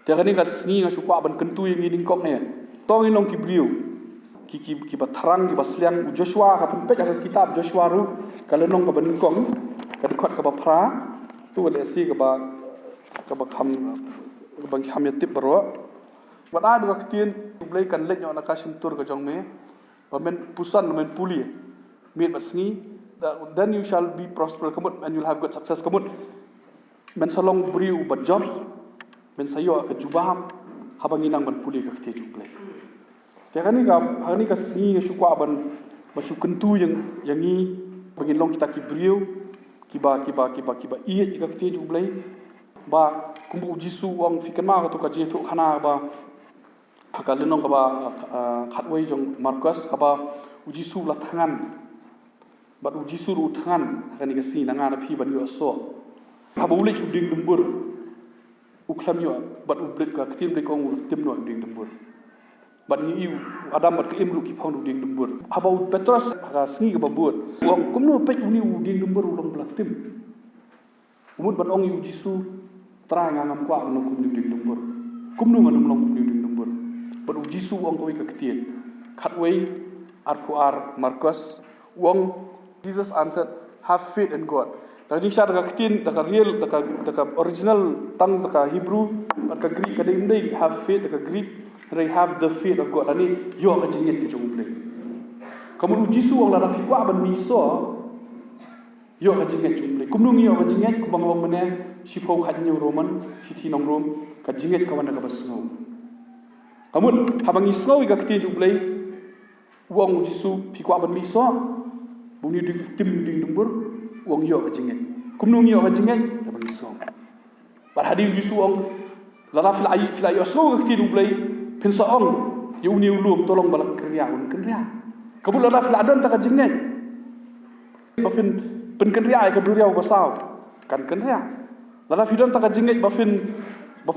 Tiagani ka sngi nga suku aban kentu yang ngiding kok ne. Tongin long kibriu ki batarang ki basliang Joshua ka pempet ka kitab Joshua ru kalau nong ka beningkong ka dekat ka bapra tu le si ka ba kham ya tip baro bada du ka ketin blai kan lek nyo na ka sintur ka jong me ba men pusan men puli mit basngi then you shall be prosperous kamut and you'll have good success kamut men salong briu ba job men sayo ka jubah habanginang ban puli ka ketin jublai. Tiagani ka sini suku aban masuk kentu yang ni bagi long kita kibriu kiba iya ka ketin jublai ba kumbu jisu wang fikan ma ka tu ka je tu khana ba hakal lenong ka ba khatwai jong Markus ka ba ujisu la tangan ba ujisu ru tangan hakani ka sini nanga na phi ban yo so ha ba ule chuding dumbur uklam yo ba ublet ka ketin blai kong tim no ding dumbur. Bat ni iu adam bat keim ru ki phang ding dumbur habau Petrus ka sngi ka babut wong kumnu pet uni ding dumbur ulong blatim umut ban ong yu jisu tra ngangam kwa no kum ding dumbur kumnu manum long kum ding dumbur but Jisu wong koi ka ketien. Khatway ar Marcus wong Jesus answered, have faith in God. Daga jing syar daga ketien daga real daga original tang daga Hebrew daga Greek kada indai have faith daga Greek they have the faith of God. Ani yo ka jingit ke jong play. Kamu Jisu wong la fi kwa ban mi so yo ka jingit jong play. Kumnung yo ka jingit ku bang wong mene si pau khat nyu roman si ti nong rom ka jingit ka wana ka basngo. Kamu habangi snow ka ketien jong play wong Jisu fi kwa ban mi so bung ni tim ding dumbur wong yo ka jingit. Kumnung yo ka jingit ka bang so. Bar hadi Jisu wong la fil ayi so ka ketien jong play pen so ong yu ni ulum tolong balak kriya un kriya kabul la fil adon ta ka jingit ba fin pen kriya ka duriya ba saw kan kriya la fi don ta ka jingit ba fin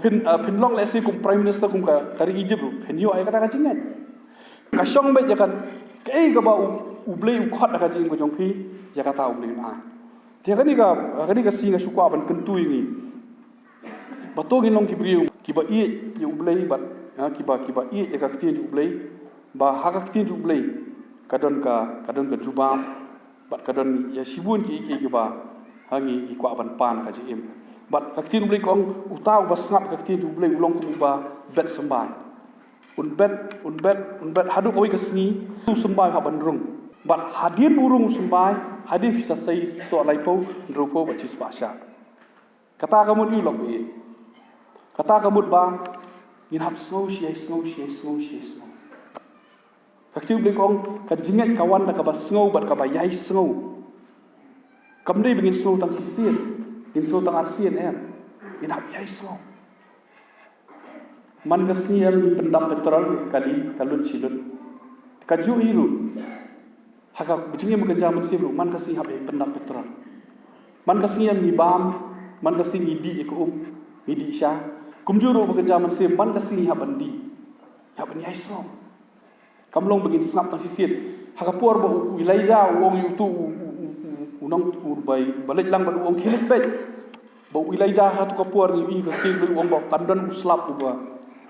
pen long le si kum prime minister kum ka kari Egypt pen yo ay ka ta ka jingit ka shong be ya kan kai ka ba u blei u khot ka jing ko jong phi ya ka ta u blei na dia kan ni ka si nga su kwa ban kentu ni ba to gin long ki briu ki ba i yu blei ba kiba i ka ketien ju blei ba ha ka ketien ju blei kadon ka juba bat kadon ya sibun ki ba hangi i kwa ban pan ka ji im bat ka ketien blei kong utau ba snap ka ketien ju blei ulong ku ba bet sambai un bet hadu ko ka sngi tu sambai ha ban rung bat hadin burung sambai hadin bisa sai so lai po rupo ba cis pasha kata kamu ni lok i kata kamu ba in hap snow. Kaktiu beli kong ka jingat kawan na ka ba snow bat ka ba yai snow. Kamdei bingin snow tang sisir, in snow tang arsien in hap yai snow. Man ka sniam in pendap petrol kali kalut cilut. Ka ju iru. Haka bijingi bekerja mensiru man ka sni hap pendap petrol. Man ka sniam ni bam, man ka sni idi ko idi sya. Kumjuru bekerja mensim man kasih habandi habani aiso kamlong begin snap tang sisit hakapuar ba wilayah wong yutu unang urbai balik lang ba wong khilit pe ba wilayah hatu kapuar ni ka king wong ba pandan uslap uba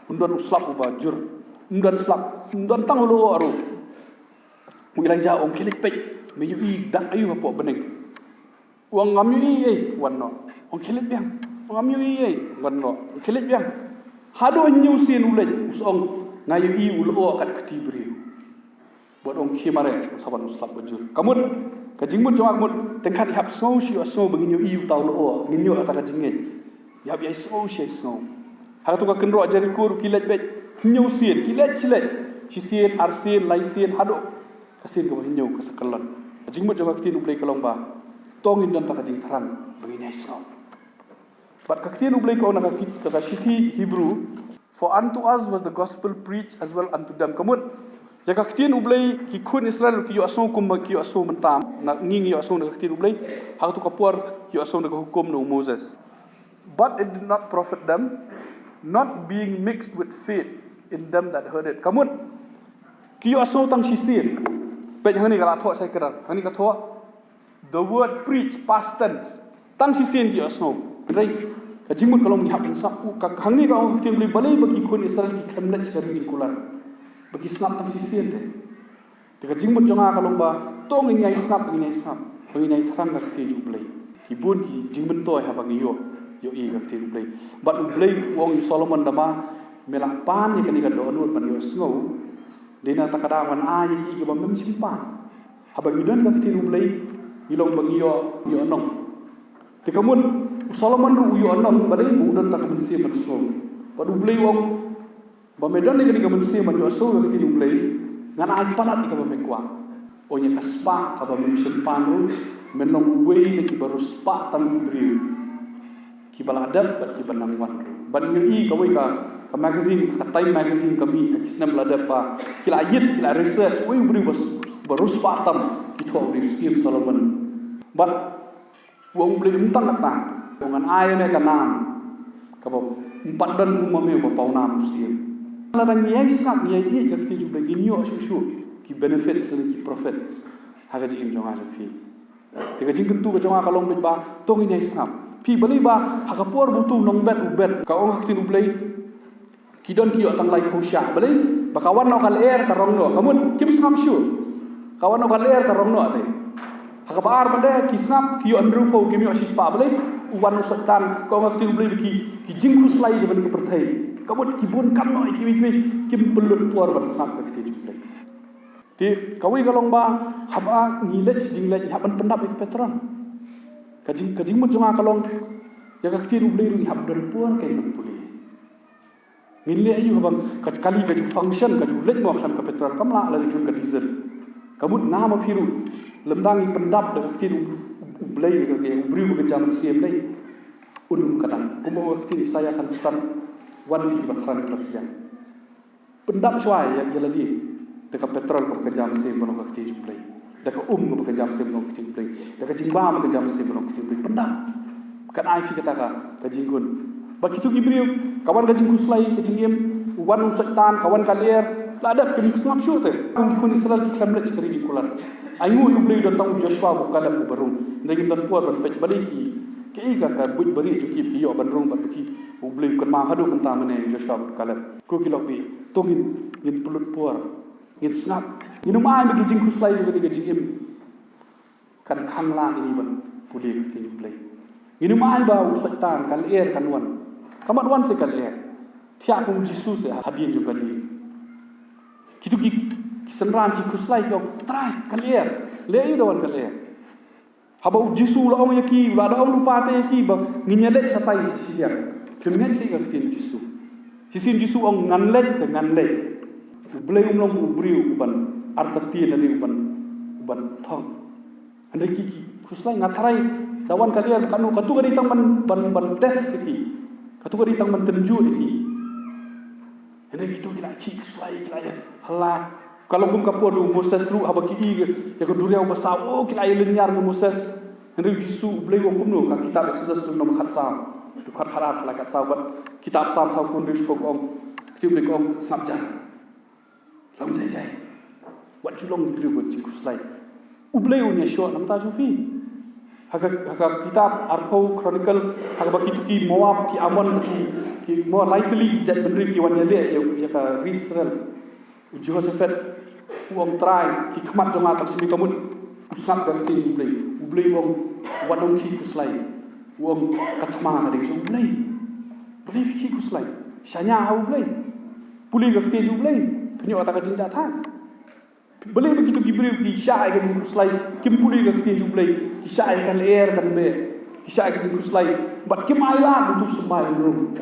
undan uslap uba jur undan slap undan tang lo aru wilayah wong khilit pe me yu i dak ayu apa beneng wong ngam yu wanno wong khilit biang ngam yu wanno khilit biang hado nyu sin ulej usong ngayu i ulo kat ketibri buat ong khimare saban uslap bajur kamut ka jingmut jong akmut tengkat ihap snow shi asno begin yu i taw lo nginyo ata ka jinget yap yai snow shi snow ha tu ka kenro jari kur kilet bet nyu sin kilet chilet sisien arsien laisien hado kasin ko nyu ka sakalon jingmut jong aktin ublei kalong ba tongin dan ta ka jing tharang begin yai snow. But kaktian ublei ko naka city Hebrew, for unto us was the gospel preached as well unto them. Kamut, ya kaktian ublei ki kun Israel ki yo aso kum ki yo aso mentam, na ngingi yo aso naka kaktian ublei, hak tu kapuar ki yo aso naka hukum no Moses. But it did not profit them, not being mixed with faith in them that heard it. Kamut, ki yo aso tang sisir. Pej hani kala thok sai kerar, hani ka thok the word preach past tense. Tang sisir ki yo aso. Rai kajimut kalau mihap insap ka hangni ka ong tiang beli balai bagi kun Israel ki kemlet sekali jingkular bagi snap tang sisien te kajimut jonga kalau ba tong ni ai snap ni ai snap bagi nai tharang ka ti ju blai hibun ki jingmut toy ha bagi yo i ka ti blai but blai wong Solomon dama melak pan ni kani ka do anut pan yo snow dina takada wan ai ki ba mem simpan ha bagi don ka ti blai ilong bagi yo nong tikamun Solomon ru uyo anam badai budan tak mensi menso padu blei wong ba medan ni ka mensi man yo so ka ti blei ngana ai palat ka ba mekwa onya kaspa ka ba mensi panu menong wei ni ki barus pa tan briu ki baladap bat ki banang wan ban yo i ka wei ka magazine ka time magazine kami kisnam ladap pa kila yit kila research wei briu barus pa tam ki tho ni skim Solomon but wong blei untang katang dengan air ni kanam, kabo empat dan kumami bapau nam sih. Kalau ada nyai sak nyai je kita juga ginyo susu, ki benefits dan ki profits. Haga jim jonga japi. Tiga jing kentu jonga kalong ba tong nyai sak. Pi beli ba haga por butu nong bet ubet. Ka ong hakti ublei kidon kiyo tang lai khusya balai bakawan no kal air ka rong no kamun kim sam shu kawan no kal air ka rong no ate hakabar bade kisap kiyo andru pau kimi asis pa balai uwan no setan ko ngak tin balai ki jingkus lai jaban ko perthai kamun ki bun kam no kim belut puar ban snap ka ti jumlai ti kawi galong ba haba ngilej jinglej haban pendap ik petron kajing mo jonga kalong ya ka ti balai ru hab dan puar kai ban puli ngile ayu bang kali ka ju function ka ju lej mo kham ka petrol kam la la ka diesel kamu na ma phiru lemdang i pendap de kti blai ka ge ubri ka jam siem dai unum kadang kumo kti saya kan pesan wan bi batran klasian pendap swai ya ladi de ka petrol ka jam siem bono ka kti ju blai de ka ka jam siem bono kti blai de ka jingba ka jam siem bono kti blai pendap kan ai fi kata ka jinggun begitu gibriu kawan ka jingkus lai ka jingiem wan setan kawan kalier ladap kini kesengap syur teh kung kihun Israel ki khamlet kari jikulan ayu yublei don tang Joshua bu kalam bu barung ndagi dan puar ban pej bali ki ga ka buj bari juki ki yo ban rung ban ki ublei kan ma hadu kan ta mane Joshua bu kalam ko ki lokbi tongin ngin pulut puar ngin snap ngin ma ai ki jingkus lai ju ga jingem kan kham la ini ban puli ki jublei ngin ma ai ba setan kan air kan wan kamat wan se kan air tiap pun Jesus ya hadir juga li kitu ki senran ki kuslai ko try kalier le yu dawan kalier haba Jesus la om yaki la da om lupa te yaki ba nginyale satai sisia kemen si ka tin Jesus sisin Jesus om nganle te nganle blai long briu ban artati na ni ban thong ande ki kuslai ngatarai dawan kalier kanu katu gari tang ban tes ki katu gari tang ban tenju ki ande gitu kila ki kuslai kila ya hala kalau bum kapur Moses ru haba ki ya ko duriau basao kila ya linyar Moses ande jisu blai wong kumno ka kitab Exodus nom khatsa du khat kharat la kat saw kitab sam saw kun ris ko ong kitab ko ong samja lam jai jai wat julong dri ko ci kuslai ublai unya sho nam ta jufi haga kitab Arko Chronicle haga bakitu ki Moab ki Amon ki mo lightly jat benri ki wan yale ya ka Israel Jehoshaphat uang try ki khmat jonga tak simi kamun usap ga ti ublei wong wadong ki kuslai wong kathma ga de ublei blei ki kuslai shanya ha ublei puli ga ti ublei pnyo ata ka jinja tha blei begitu gibril ki shay ga kuslai kim puli ga ti ublei ki shay kan air kan be ki shay ga kuslai bat kim ai la tu semai rum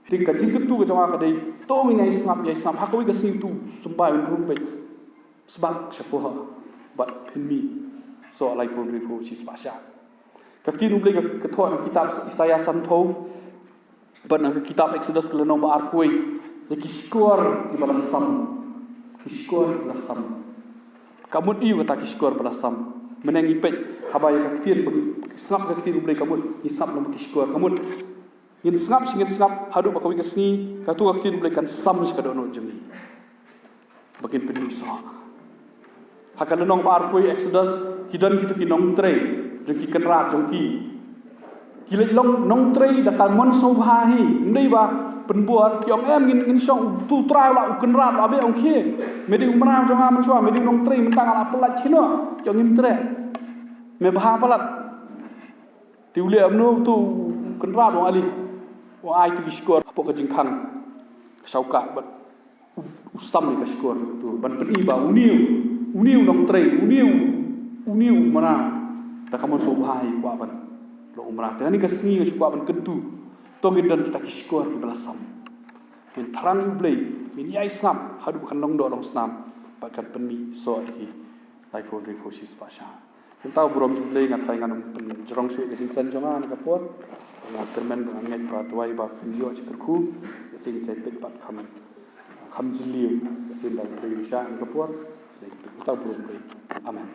tika jingketu ga jonga ka dei to mi ngai snap hakawi ga sing tu sembai rum be sebab syapoha bat pinmi so alai pun rifu si spasya kakti nublei ga ketho na kitab Isaiah santo bat na kitab Exodus keleno ba arkoi ya kiskor di balasam kiskor balasam kamun iu kata kiskor balasam menangi pej habai kakti snap kakti nublei kamun isap no kiskor kamun ngin snap hadu bakawi kasni katu kakti nublei kan sam skadono jemi bakin pinmi so hakal nong par koi Exodus hidon kitu ki nong trei jengki kenra jengki kile long nong trei da kalmon so bhahi ndei ba penbuat ki ong em ngin song tu trai la kenra la be ong khe medi umra jonga man so medi nong trei mentang ala pelat khino ki ngim tre me bha pelat tiule amno tu kenra dong ali wa ai tu skor apo ka jingkhang sauka bat usam ni ka skor tu ban peni ba uniu nong trei uniu mana da kamon so bhai kwa ban lo umra tani ka sni ka kwa ban kentu to gidan kita kiskor ki belasam min tharang blei min yai snap hadu kan long do long snam bakat peni so ki lai phone refosis pasha kita burom jublei ngat kai ngan jerong su ke sin jonga na kapot na termen ngai pra tuai ba video chiku sin se pet pat kham jili sin da blei sha kapot kita burom blei amen